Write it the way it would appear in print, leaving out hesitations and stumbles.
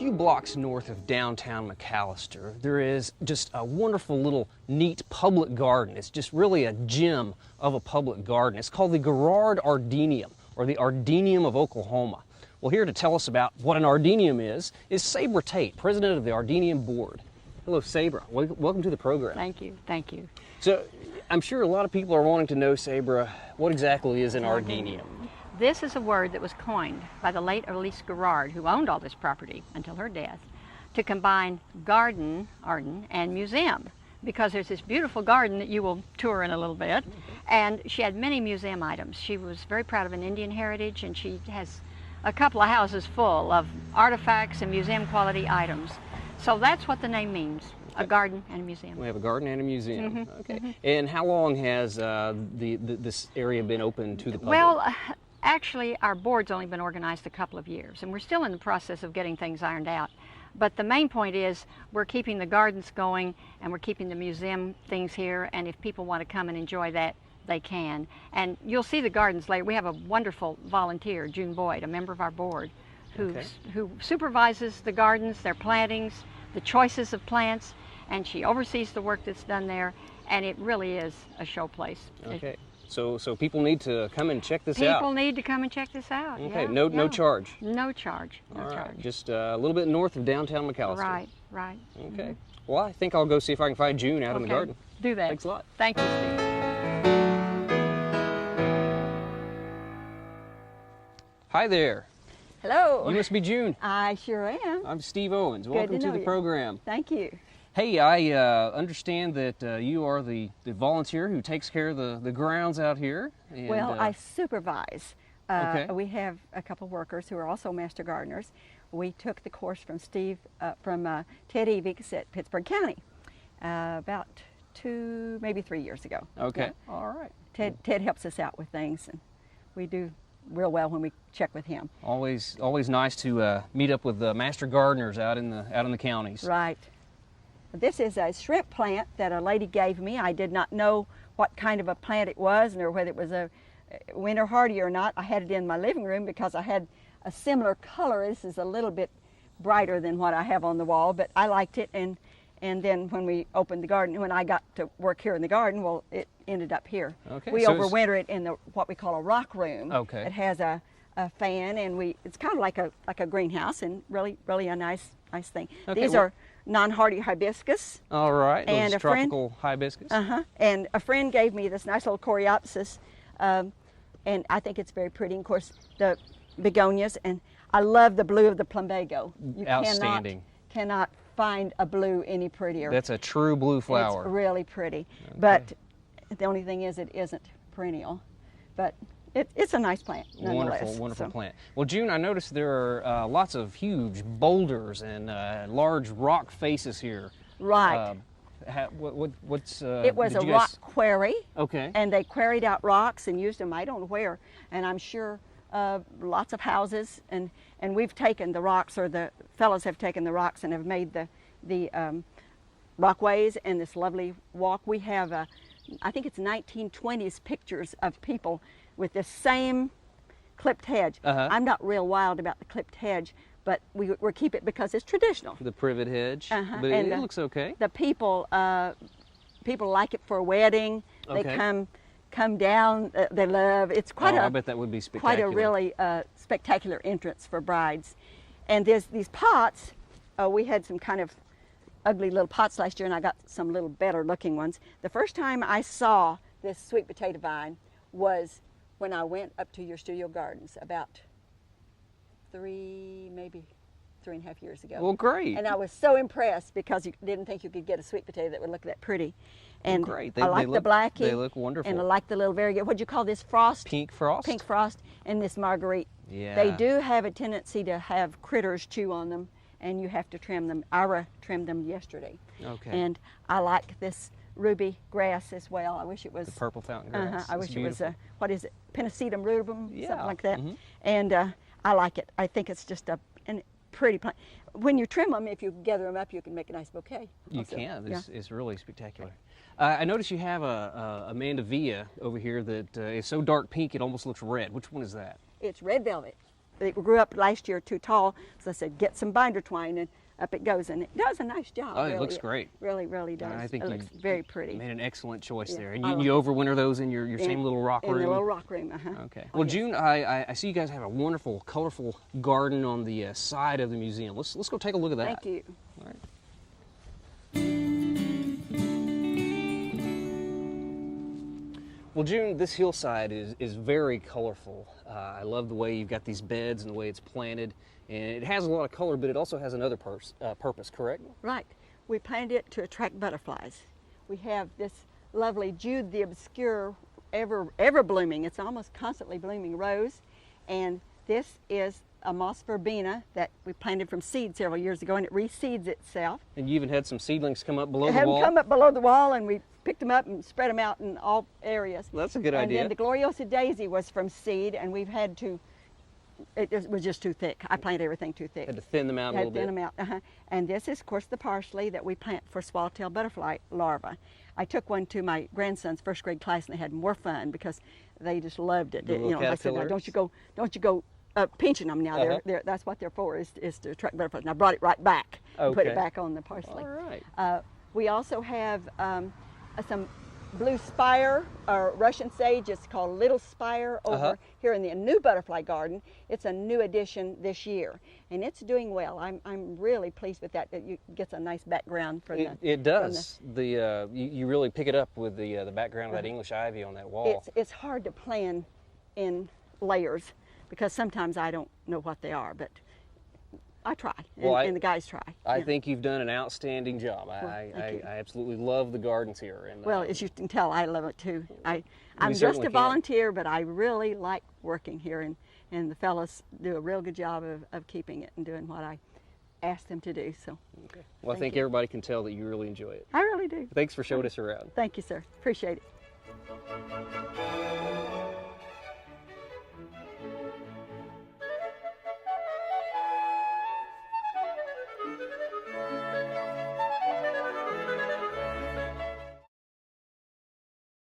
few blocks north of downtown McAlester, there is just a wonderful little neat public garden. It's just really a gem of a public garden. It's called the Garrard Ardeneum, or the Ardeneum of Oklahoma. Well, here to tell us about what an Ardeneum is Sabra Tate, president of the Ardeneum board. Hello, Sabra. Welcome to the program. Thank you. Thank you. So, I'm sure a lot of people are wanting to know, Sabra, what exactly is an Ardeneum? This is a word that was coined by the late Elise Garrard, who owned all this property until her death, to combine garden, and museum, because there's this beautiful garden that you will tour in a little bit, and she had many museum items. She was very proud of an Indian heritage, and she has a couple of houses full of artifacts and museum quality items. So that's what the name means, a garden and a museum. We have a garden and a museum. Okay. And how long has this area been open to the public? Well, actually, our board's only been organized a couple of years, and we're still in the process of getting things ironed out. But the main point is we're keeping the gardens going, and we're keeping the museum things here, and if people want to come and enjoy that, they can. And you'll see the gardens later. We have a wonderful volunteer, Jude, a member of our board, who supervises the gardens, their plantings, the choices of plants, and she oversees the work that's done there, and it really is a show place. Okay. So people need to come and check this out. People need to come and check this out. Okay, yeah, no charge. No charge. No All right. charge. Just a little bit north of downtown McAlester. Right, right. Okay. Well, I think I'll go see if I can find June out in the garden. Do that. Thanks a lot. Thank you, Steve. Hi there. Hello. You must be June. I sure am. I'm Steve Owens. Welcome to the program. Thank you. Hey, I understand that you are the volunteer who takes care of the grounds out here. And, well, I supervise. Okay. We have a couple of workers who are also master gardeners. We took the course from Tate at Pittsburgh County about 2, maybe 3 years ago. Okay. Yeah. All right. Ted helps us out with things, and we do real well when we check with him. Always nice to meet up with the master gardeners out in the counties. Right. This is a shrimp plant that a lady gave me. I did not know what kind of a plant it was, or whether it was a winter hardy or not. I had it in my living room because I had a similar color. This is a little bit brighter than what I have on the wall, but I liked it. And then when we opened the garden, when I got to work here in the garden, well, it ended up here. Okay. We So overwinter it in what we call a rock room. Okay. It has a fan, and it's kind of like a greenhouse, and really a nice thing. Okay, These are non-hardy hibiscus. All right. And those tropical hibiscus. And a friend gave me this nice little coreopsis, and I think it's very pretty. And of course, the begonias, and I love the blue of the plumbago. You Outstanding. Cannot find a blue any prettier. That's a true blue flower. It's really pretty. Okay. But the only thing is, it isn't perennial. But it's a nice plant, nonetheless. Wonderful plant. Well, June, I noticed there are lots of huge boulders and large rock faces here. Right. What's it was a rock quarry. Okay. And they quarried out rocks and used them, I don't know where, and I'm sure lots of houses, and we've taken the rocks, or the fellows have taken the rocks and have made the rockways and this lovely walk. We have, I think it's 1920s pictures of people with the same clipped hedge. I'm not real wild about the clipped hedge, but we keep it because it's traditional. The privet hedge, but it looks okay. The people like it for a wedding. Okay. They come down. They love. It's quite I bet that would be spectacular. Quite a really spectacular entrance for brides. And there's these pots. We had some kind of ugly little pots last year, and I got some little better looking ones. The first time I saw this sweet potato vine was when I went up to your studio gardens about maybe 3.5 years ago. Well, great. And I was so impressed because you didn't think you could get a sweet potato that would look that pretty. And well, great. I like the blackie. They look wonderful. And I like the little variegated, what'd you call this, frost? Pink frost. Pink frost, and this Margarita. Yeah. They do have a tendency to have critters chew on them, and you have to trim them. Ira trimmed them yesterday. Okay. And I like this ruby grass as well. I wish it was the purple fountain grass. I wish beautiful. it was what is it? Pennisetum rubrum, Yeah. something like that. And I like it. I think it's just a pretty plant. When you trim them, if you gather them up, you can make a nice bouquet. You also. can. Yeah. It's really spectacular. I noticed you have a Mandevilla over here that is so dark pink it almost looks red. Which one is that? It's red velvet. it grew up last year too tall, so I said, get some binder twine, and up it goes, and it does a nice job. Oh, really. it looks great. Really, really does. I think it you looks very pretty. made an excellent choice there. And I you like overwinter those in your same little rock room? In the little rock room, Okay. Oh, Well, yes. June, I see you guys have a wonderful, colorful garden on the side of the museum. Let's go take a look at that. Thank you. All right. Well, June, this hillside is very colorful. I love the way you've got these beds and the way it's planted. And it has a lot of color, but it also has another purpose, correct? Right. We planted it to attract butterflies. We have this lovely Jude the obscure, ever blooming. It's almost constantly blooming rose. And this is a moss verbena that we planted from seed several years ago, and it reseeds itself. And you even had some seedlings come up below the Have wall? them come up below the wall, and we picked them up and spread them out in all areas. That's a good and idea. then the Gloriosa Daisy was from seed, and we've had to, it was just too thick. I planted everything too thick. Had to thin them out a little bit. Thin them out. And this is, of course, the parsley that we plant for swallowtail butterfly larvae. I took one to my grandson's first grade class, and they had more fun because they just loved it. The little I said, now, don't you go pinching them now. That's what they're for, is to attract butterflies. And I brought it right back and put it back on the parsley. All right. We also have some blue spire, or Russian sage. It's called Little Spire over here in the new butterfly garden. It's a new addition this year, and it's doing well. I'm really pleased with that. It gets a nice background for the. It does. You really pick it up with the background of that English ivy on that wall. It's hard to plan in layers because sometimes I don't know what they are, but I try, and the guys try. I think you've done an outstanding job. I absolutely love the gardens here. And, well, as you can tell, I love it too. I'm just certainly a can. volunteer, but I really like working here, and the fellas do a real good job of keeping it and doing what I ask them to do. So, well, I think everybody can tell that you really enjoy it. I really do. Thanks for showing us around. Thank you, sir. Appreciate it.